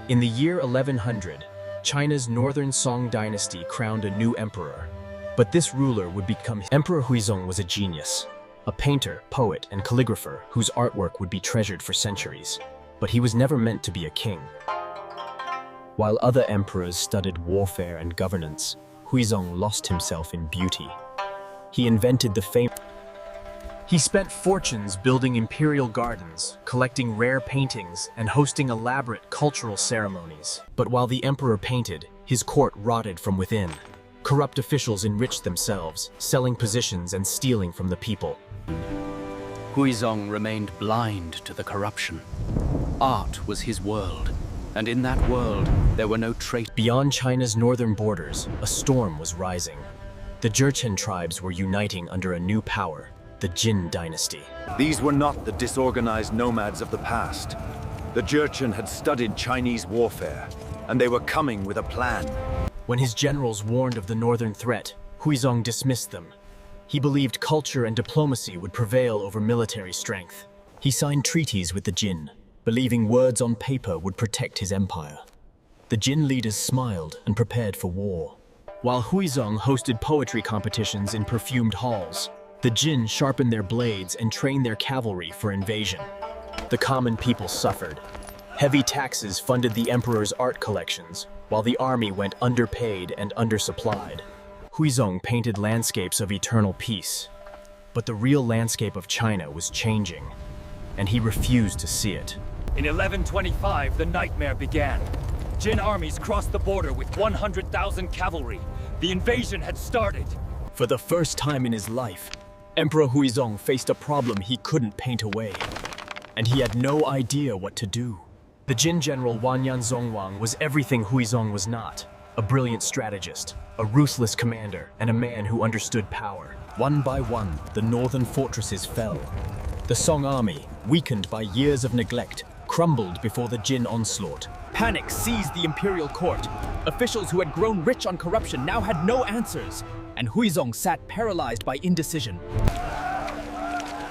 In the year 1100, China's northern Song Dynasty crowned a new emperor. But this ruler would become Emperor Huizong was a genius, a painter, poet, and calligrapher whose artwork would be treasured for centuries. But he was never meant to be a king. While other emperors studied warfare and governance, Huizong lost himself in beauty. He invented the famous. He spent fortunes building imperial gardens, collecting rare paintings, and hosting elaborate cultural ceremonies. But while the emperor painted, his court rotted from within. Corrupt officials enriched themselves, selling positions and stealing from the people. Huizong remained blind to the corruption. Art was his world, and in that world, there were no traces. Beyond China's northern borders, a storm was rising. The Jurchen tribes were uniting under a new power, the Jin Dynasty. These were not the disorganized nomads of the past. The Jurchen had studied Chinese warfare, and they were coming with a plan. When his generals warned of the northern threat, Huizong dismissed them. He believed culture and diplomacy would prevail over military strength. He signed treaties with the Jin, believing words on paper would protect his empire. The Jin leaders smiled and prepared for war. While Huizong hosted poetry competitions in perfumed halls, the Jin sharpened their blades and trained their cavalry for invasion. The common people suffered. Heavy taxes funded the emperor's art collections, while the army went underpaid and undersupplied. Huizong painted landscapes of eternal peace. But the real landscape of China was changing, and he refused to see it. In 1125, the nightmare began. Jin armies crossed the border with 100,000 cavalry. The invasion had started. For the first time in his life, Emperor Huizong faced a problem he couldn't paint away, and he had no idea what to do. The Jin general Wanyan Zongwang was everything Huizong was not: a brilliant strategist, a ruthless commander, and a man who understood power. One by one, the northern fortresses fell. The Song army, weakened by years of neglect, crumbled before the Jin onslaught. Panic seized the imperial court. Officials who had grown rich on corruption now had no answers, and Huizong sat paralyzed by indecision.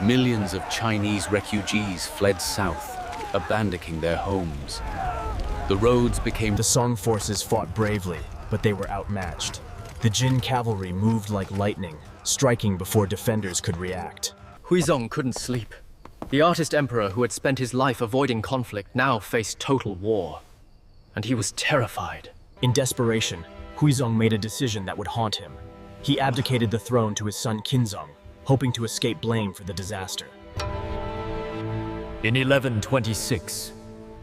Millions of Chinese refugees fled south, abandoning their homes. The roads became. The Song forces fought bravely, but they were outmatched. The Jin cavalry moved like lightning, striking before defenders could react. Huizong couldn't sleep. The artist emperor who had spent his life avoiding conflict now faced total war. And he was terrified. In desperation, Huizong made a decision that would haunt him. He abdicated the throne to his son Qinzong, hoping to escape blame for the disaster. In 1126,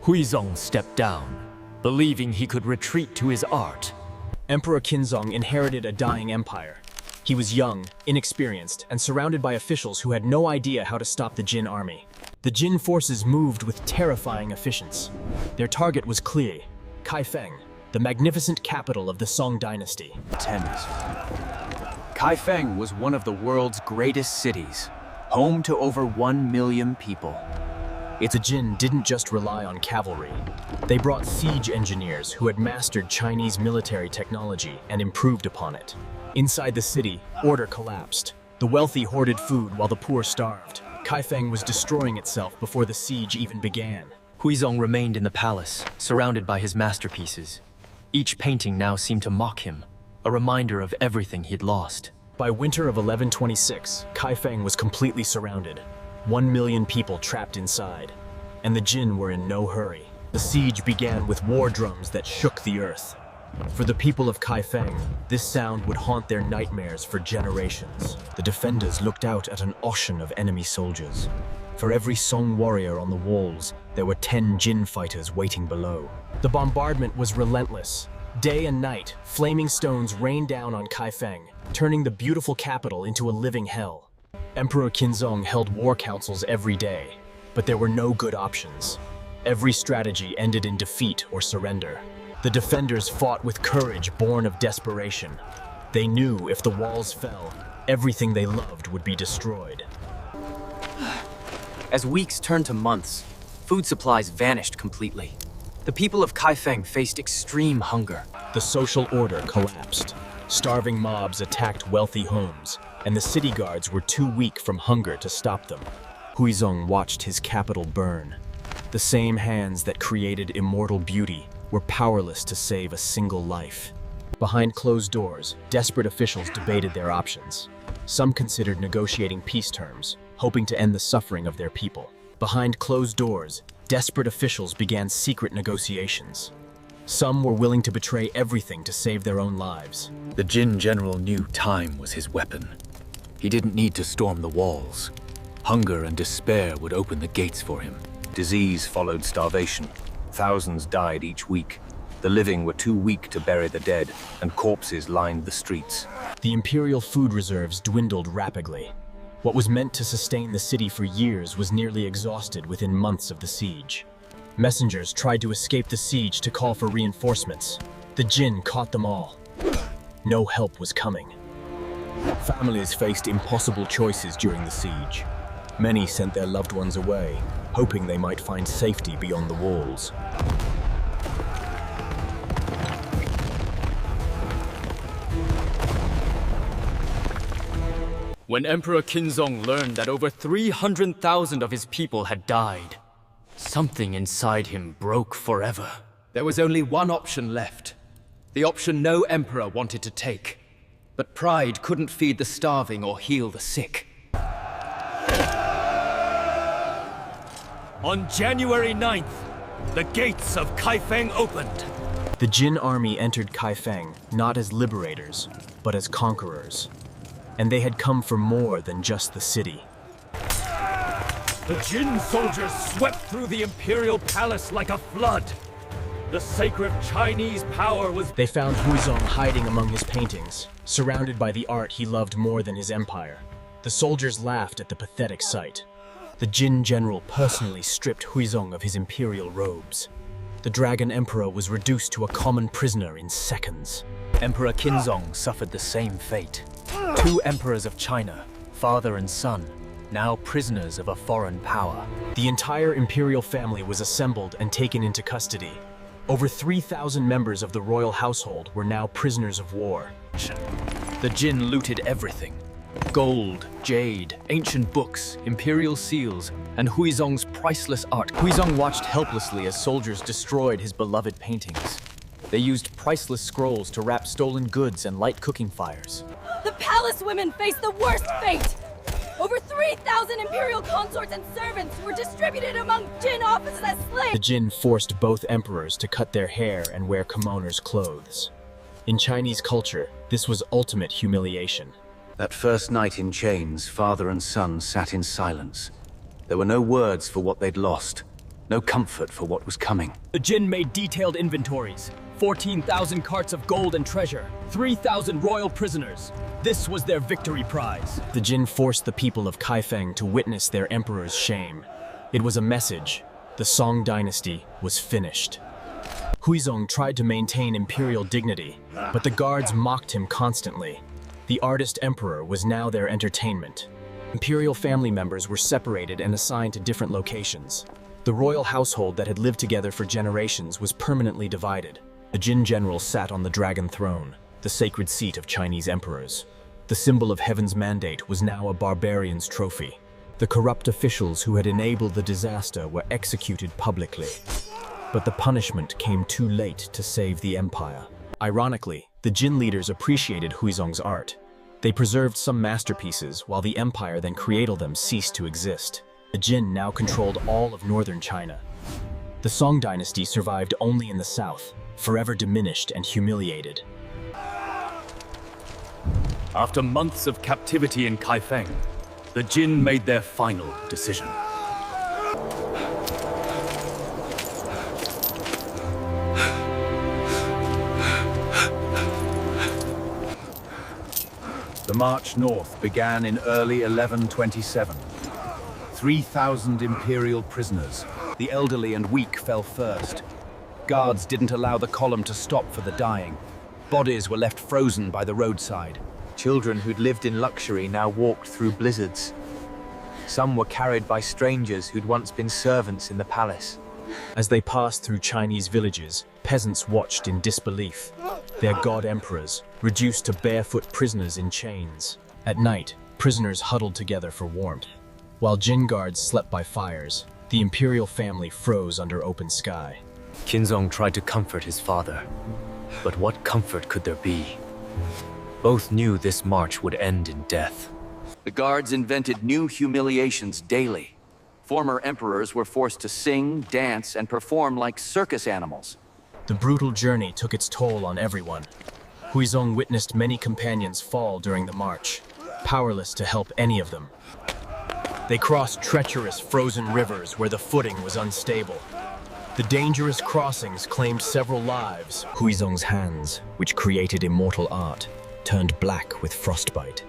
Huizong stepped down, believing he could retreat to his art. Emperor Qinzong inherited a dying empire. He was young, inexperienced, and surrounded by officials who had no idea how to stop the Jin army. The Jin forces moved with terrifying efficiency. Their target was clear: Kaifeng, the magnificent capital of the Song Dynasty. Kaifeng was one of the world's greatest cities, home to over 1 million people. The Jin didn't just rely on cavalry. They brought siege engineers who had mastered Chinese military technology and improved upon it. Inside the city, order collapsed. The wealthy hoarded food while the poor starved. Kaifeng was destroying itself before the siege even began. Huizong remained in the palace, surrounded by his masterpieces. Each painting now seemed to mock him, a reminder of everything he'd lost. By winter of 1126, Kaifeng was completely surrounded. 1 million people trapped inside, and the Jin were in no hurry. The siege began with war drums that shook the earth. For the people of Kaifeng, this sound would haunt their nightmares for generations. The defenders looked out at an ocean of enemy soldiers. For every Song warrior on the walls, there were 10 Jin fighters waiting below. The bombardment was relentless. Day and night, flaming stones rained down on Kaifeng, turning the beautiful capital into a living hell. Emperor Qinzong held war councils every day, but there were no good options. Every strategy ended in defeat or surrender. The defenders fought with courage born of desperation. They knew if the walls fell, everything they loved would be destroyed. As weeks turned to months, food supplies vanished completely. The people of Kaifeng faced extreme hunger. The social order collapsed. Starving mobs attacked wealthy homes, and the city guards were too weak from hunger to stop them. Huizong watched his capital burn. The same hands that created immortal beauty were powerless to save a single life. Behind closed doors, desperate officials debated their options. Some considered negotiating peace terms, hoping to end the suffering of their people. Behind closed doors, desperate officials began secret negotiations. Some were willing to betray everything to save their own lives. The Jin general knew time was his weapon. He didn't need to storm the walls. Hunger and despair would open the gates for him. Disease followed starvation. Thousands died each week. The living were too weak to bury the dead, and corpses lined the streets. The imperial food reserves dwindled rapidly. What was meant to sustain the city for years was nearly exhausted within months of the siege. Messengers tried to escape the siege to call for reinforcements. The Jin caught them all. No help was coming. Families faced impossible choices during the siege. Many sent their loved ones away, hoping they might find safety beyond the walls. When Emperor Huizong learned that over 300,000 of his people had died, something inside him broke forever. There was only one option left. The option no emperor wanted to take. But pride couldn't feed the starving or heal the sick. On January 9th, the gates of Kaifeng opened. The Jin army entered Kaifeng not as liberators, but as conquerors. And they had come for more than just the city. The Jin soldiers swept through the imperial palace like a flood. The sacred Chinese power was... They found Huizong hiding among his paintings, surrounded by the art he loved more than his empire. The soldiers laughed at the pathetic sight. The Jin general personally stripped Huizong of his imperial robes. The Dragon Emperor was reduced to a common prisoner in seconds. Emperor Huizong suffered the same fate. 2 emperors of China, father and son, now prisoners of a foreign power. The entire imperial family was assembled and taken into custody. Over 3,000 members of the royal household were now prisoners of war. The Jin looted everything. Gold, jade, ancient books, imperial seals, and Huizong's priceless art. Huizong watched helplessly as soldiers destroyed his beloved paintings. They used priceless scrolls to wrap stolen goods and light cooking fires. The palace women faced the worst fate! Over 3,000 imperial consorts and servants were distributed among Jin officers as slaves! The Jin forced both emperors to cut their hair and wear kimonos clothes. In Chinese culture, this was ultimate humiliation. That first night in chains, father and son sat in silence. There were no words for what they'd lost, no comfort for what was coming. The Jin made detailed inventories. 14,000 carts of gold and treasure, 3,000 royal prisoners. This was their victory prize. The Jin forced the people of Kaifeng to witness their emperor's shame. It was a message. The Song Dynasty was finished. Huizong tried to maintain imperial dignity, but the guards mocked him constantly. The artist emperor was now their entertainment. Imperial family members were separated and assigned to different locations. The royal household that had lived together for generations was permanently divided. The Jin general sat on the dragon throne, the sacred seat of Chinese emperors. The symbol of heaven's mandate was now a barbarian's trophy. The corrupt officials who had enabled the disaster were executed publicly. But the punishment came too late to save the empire. Ironically, the Jin leaders appreciated Huizong's art. They preserved some masterpieces, while the empire that created them ceased to exist. The Jin now controlled all of northern China. The Song Dynasty survived only in the south, forever diminished and humiliated. After months of captivity in Kaifeng, the Jin made their final decision. The march north began in early 1127. 3,000 imperial prisoners. The elderly and weak fell first. Guards didn't allow the column to stop for the dying. Bodies were left frozen by the roadside. Children who'd lived in luxury now walked through blizzards. Some were carried by strangers who'd once been servants in the palace. As they passed through Chinese villages, peasants watched in disbelief. Their god emperors, reduced to barefoot prisoners in chains. At night, prisoners huddled together for warmth. While Jin guards slept by fires, the The imperial family froze under open sky. Huizong tried to comfort his father, but what comfort could there be? Both knew this march would end in death. The guards invented new humiliations daily. Former emperors were forced to sing, dance, and perform like circus animals. The brutal journey took its toll on everyone. Huizong witnessed many companions fall during the march, powerless to help any of them. They crossed treacherous frozen rivers where the footing was unstable. The dangerous crossings claimed several lives. Huizong's hands, which created immortal art, turned black with frostbite.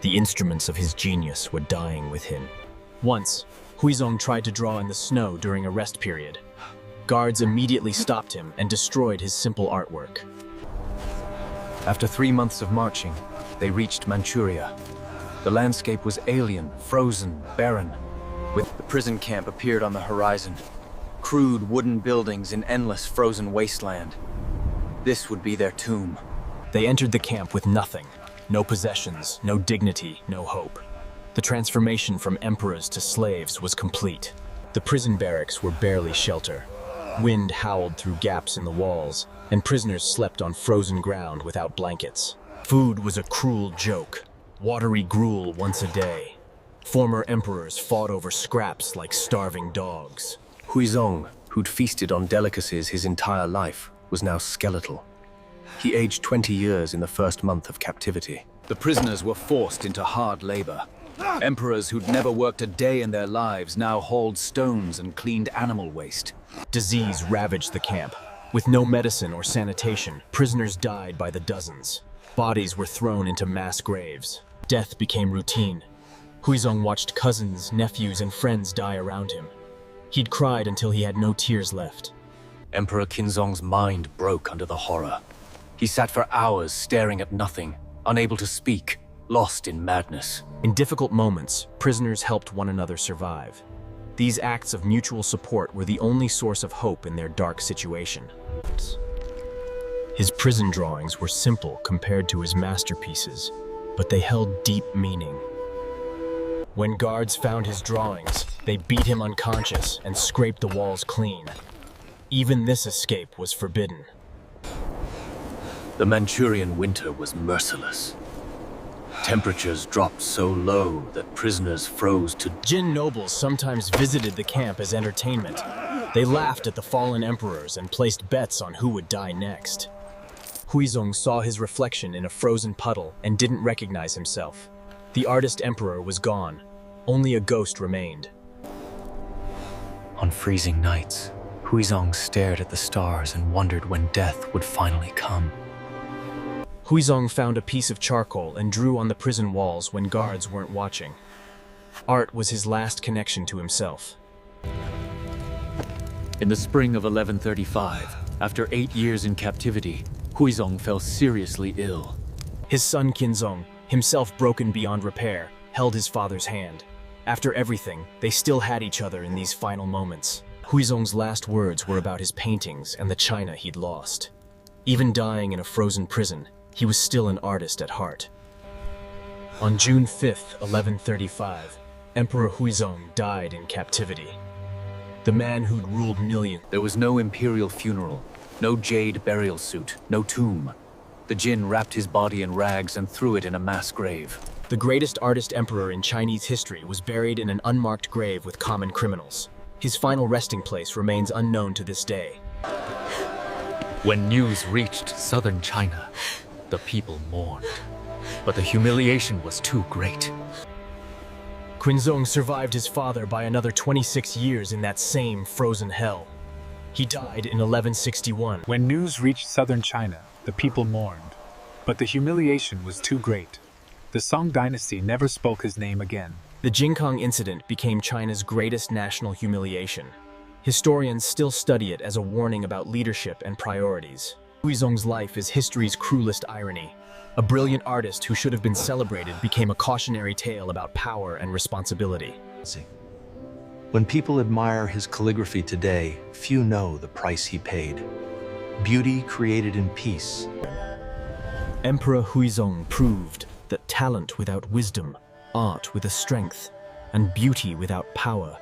The instruments of his genius were dying with him. Once, Huizong tried to draw in the snow during a rest period. Guards immediately stopped him and destroyed his simple artwork. After 3 months of marching, they reached Manchuria. The landscape was alien, frozen, barren. The prison camp appeared on the horizon. Crude wooden buildings in endless frozen wasteland. This would be their tomb. They entered the camp with nothing. No possessions, no dignity, no hope. The transformation from emperors to slaves was complete. The prison barracks were barely shelter. Wind howled through gaps in the walls, and prisoners slept on frozen ground without blankets. Food was a cruel joke. Watery gruel once a day. Former emperors fought over scraps like starving dogs. Huizong, who'd feasted on delicacies his entire life, was now skeletal. He aged 20 years in the first month of captivity. The prisoners were forced into hard labor. Emperors who'd never worked a day in their lives now hauled stones and cleaned animal waste. Disease ravaged the camp. With no medicine or sanitation, prisoners died by the dozens. Bodies were thrown into mass graves. Death became routine. Huizong watched cousins, nephews, and friends die around him. He'd cried until he had no tears left. Emperor Huizong's mind broke under the horror. He sat for hours staring at nothing, unable to speak, lost in madness. In difficult moments, prisoners helped one another survive. These acts of mutual support were the only source of hope in their dark situation. His prison drawings were simple compared to his masterpieces, but they held deep meaning. When guards found his drawings, they beat him unconscious and scraped the walls clean. Even this escape was forbidden. The Manchurian winter was merciless. Temperatures dropped so low that prisoners froze to Jin nobles sometimes visited the camp as entertainment. They laughed at the fallen emperors and placed bets on who would die next. Huizong saw his reflection in a frozen puddle and didn't recognize himself. The artist emperor was gone. Only a ghost remained. On freezing nights, Huizong stared at the stars and wondered when death would finally come. Huizong found a piece of charcoal and drew on the prison walls when guards weren't watching. Art was his last connection to himself. In the spring of 1135, after 8 years in captivity, Huizong fell seriously ill. His son Huizong, himself broken beyond repair, held his father's hand. After everything, they still had each other in these final moments. Huizong's last words were about his paintings and the China he'd lost. Even dying in a frozen prison, he was still an artist at heart. On June 5th, 1135, Emperor Huizong died in captivity. The man who'd ruled millions. There was no imperial funeral, no jade burial suit, no tomb. The Jin wrapped his body in rags and threw it in a mass grave. The greatest artist emperor in Chinese history was buried in an unmarked grave with common criminals. His final resting place remains unknown to this day. When news reached southern China, the people mourned. But the humiliation was too great. Huizong survived his father by another 26 years in that same frozen hell. He died in 1161. When news reached southern China, the people mourned. But the humiliation was too great. The Song Dynasty never spoke his name again. The Jingkang Incident became China's greatest national humiliation. Historians still study it as a warning about leadership and priorities. Huizong's life is history's cruelest irony. A brilliant artist who should have been celebrated became a cautionary tale about power and responsibility. When people admire his calligraphy today, few know the price he paid. Beauty created in peace. Emperor Huizong proved that talent without wisdom, art with a strength, and beauty without power